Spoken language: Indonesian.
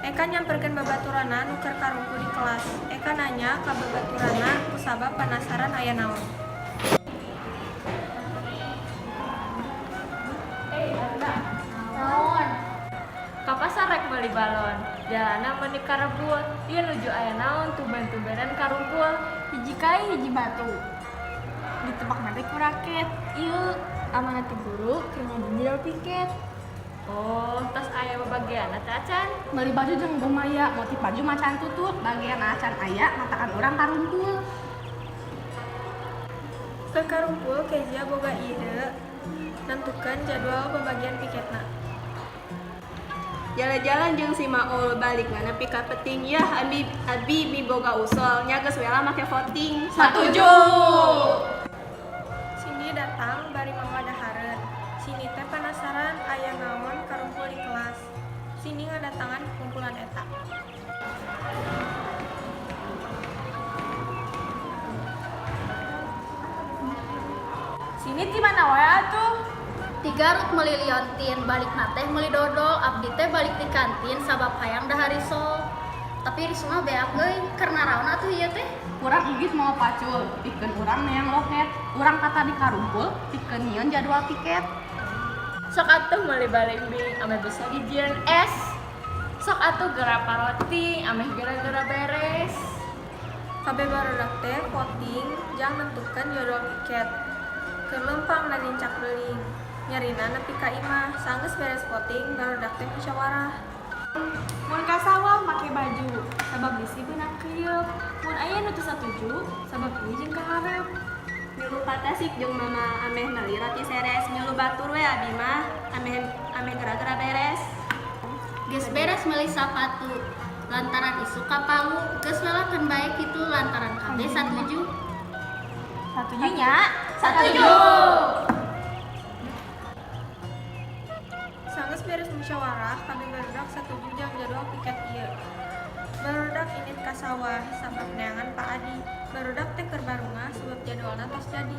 Eka nyamperkeun babaturana nu keur karungkul di kelas. Eka nanya ka babaturana kusabab penasaran aya naon. Naon? Ka pasar rek meuli balon. Jalana meuni karebul. Ieu nuju aya naon tuben-tubenan karungkul. Hiji kai hiji batu. Ditebak nanti ku raket. Ieu amanah ti guru keur ngajin jadwal piket. Oh, tos aya babageanna teh acan. Meuli baju jeung gomaya, motif baju macan tutut, bagian acan aya matakan urang karungkul. Keur karungkul Kezia boga ide nentukeun jadwal pembagian piketna. Jalan-jalan jeung si Maul balik nepi ka peting. Yah abi boga usul nya geus wela make voting. Satuju. Cindy datang bari mamadahareun. Cindy teh penasaran aya naon karungkul di kelas. Cindy ngadatangan kumpulan eta. Sini ti mana wae atuh? Ti Garut meuli liontin, balik teh meuli dodol, abdi teh balik di kantin sabab hayang dahar risol. Tapi risol mah beak euy, karena naon atuh ieu teh? Urang inggit mau pacul, pikeun urang neang loket. Urang kata di karungkul, pikeun nyieun jadwal piket. Sok atuh meuli balimbing ame bisa dijieun es. Sok atuh geura paroti ame gara-gara beres. Kabeh barudak teh voting jang nentukeun jadwal piket. Keur lempang dan rincak beuling. Nyarina nepi ka imah, sanggeus beres voting barudak teh musyawarah. Mun ka sawah make baju, sabab bisi beunang krieup. Mun aya nu teu satuju, sabab ieu jeung kaharep. Milu patasik jeung mama ameh meuli roti seres. Milu batur we abi mah ameh gara-gara beres. Geus beres meuli sapatu. Lantaran isu ka palu, geus welakeun bae kitu lantaran kabeh satuju. Satujunya? Satuju. Sanggeus beres musyawarah, kabeh barudak satuju jang jadwal piket ieu. Barudak init ka sawah sabab neangan Pak Adi. Barudak teh keur barungah sebab jadwalna tos jadi.